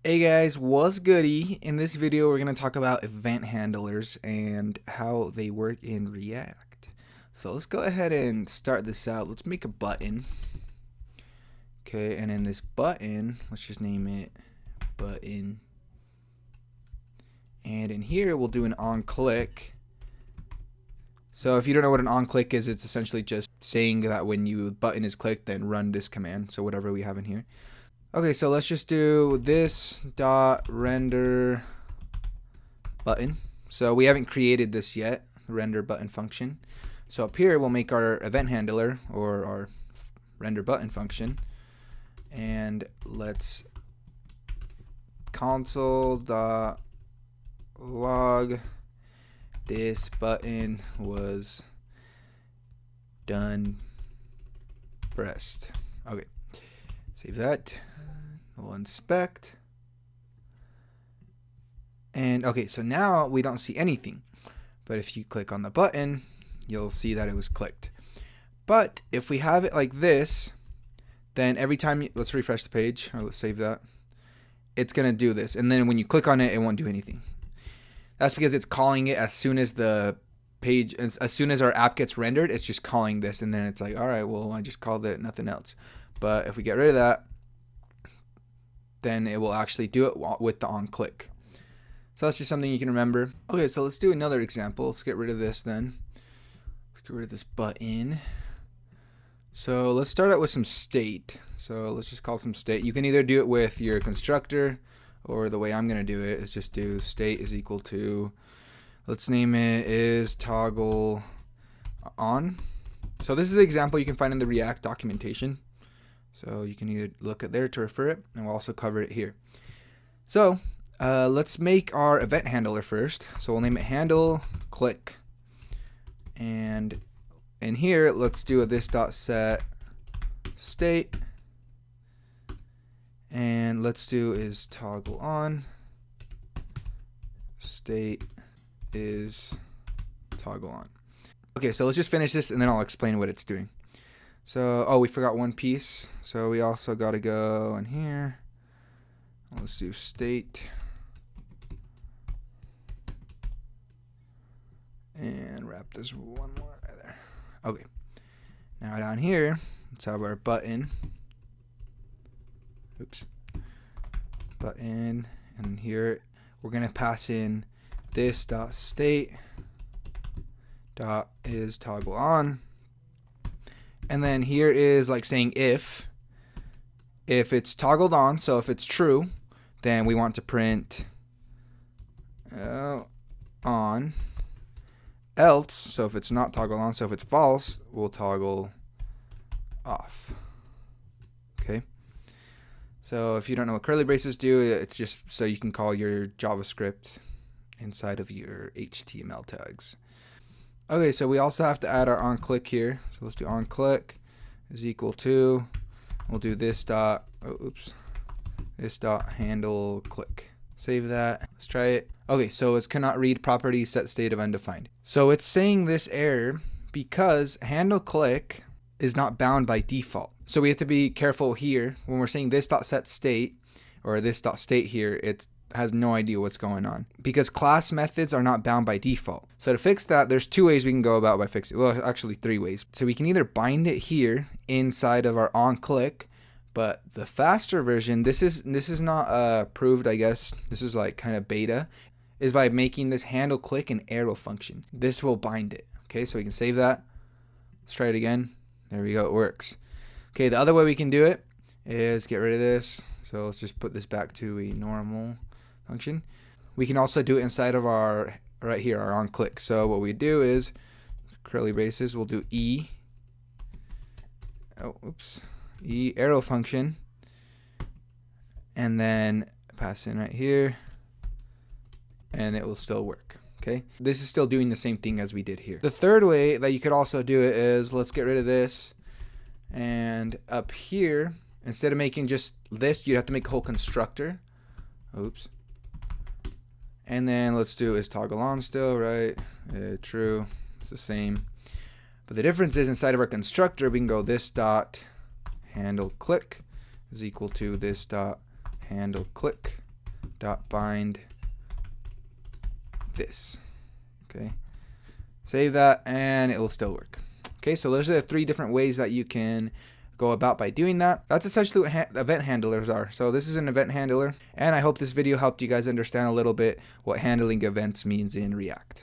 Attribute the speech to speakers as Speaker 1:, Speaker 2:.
Speaker 1: Hey guys, what's goody? In this video we're going to talk about event handlers and how they work in React. So let's go ahead and start this out. Let's make a button. Okay, and in this button, let's just name it button. And in here we'll do an on-click. So if you don't know what an on-click is, it's essentially just saying that when you button is clicked, then run this command. So whatever we have in here. Okay, so let's just do this dot render button. So we haven't created this yet, render button function. So up here we'll make our event handler or our render button function, and let's console dot log this button was done pressed. Okay, save that. We'll inspect. And okay, so now we don't see anything. But if you click on the button, you'll see that it was clicked. But if we have it like this, then every time, let's refresh the page, or let's save that. It's going to do this. And then when you click on it, it won't do anything. That's because it's calling it as soon as the page, as soon as our app gets rendered, it's just calling this. And then it's like, all right, well, I just called it, nothing else. But if we get rid of that, then it will actually do it with the on click. So that's just something you can remember. Okay, so let's do another example. Let's get rid of this then. Let's get rid of this button. So let's start out with some state. So let's just call some state. You can either do it with your constructor, or the way I'm going to do it is just do state is equal to, let's name it is toggle on. So this is the example you can find in the React documentation. So you can either look at there to refer it, and we'll also cover it here. So let's make our event handler first. So we'll name it handle click, and in here let's do a this.set state, and let's do is toggle on state is toggle on. Okay, so let's just finish this and then I'll explain what it's doing. So, oh, we forgot one piece. So we also got to go in here. Let's do state. And wrap this one more right there. Okay. Now down here, let's have our button. Oops. Button. And here we're going to pass in this dot state dot is toggle on. And then here is like saying if it's toggled on, so if it's true, then we want to print on. Else, so if it's not toggled on, so if it's false, we'll toggle off. Okay. So if you don't know what curly braces do, it's just so you can call your JavaScript inside of your HTML tags. Okay, so we also have to add our on-click here. So let's do on-click is equal to, we'll do this dot, this dot handle click. Save that. Let's try it. Okay, so it's cannot read property set state of undefined. So it's saying this error because handle click is not bound by default. So we have to be careful here when we're saying this dot set state or this dot state here. It has no idea what's going on because class methods are not bound by default. So to fix that, there's two ways we can go about by fixing it. Well, actually three ways. So we can either bind it here inside of our on click, but the faster version, this is not approved, I guess. This is like kind of beta, is by making this handle click an arrow function. This will bind it. Okay, so we can save that. Let's try it again. There we go, it works. Okay, the other way we can do it is get rid of this. So let's just put this back to a normal function. We can also do it inside of our, right here, our on click. So what we do is, curly braces, we'll do E arrow function, and then pass in right here, and it will still work. Okay, this is still doing the same thing as we did here. The third way that you could also do it is, let's get rid of this, and up here, instead of making just this, you'd have to make a whole constructor. And then let's do is toggle on still, right? True, it's the same. But the difference is inside of our constructor, we can go this dot handle click is equal to this dot handle click. dot bind this. Okay, save that and it will still work. Okay, so those are the 3 different ways that you can go about by doing that. That's essentially what event handlers are. So this is an event handler, and I hope this video helped you guys understand a little bit what handling events means in React.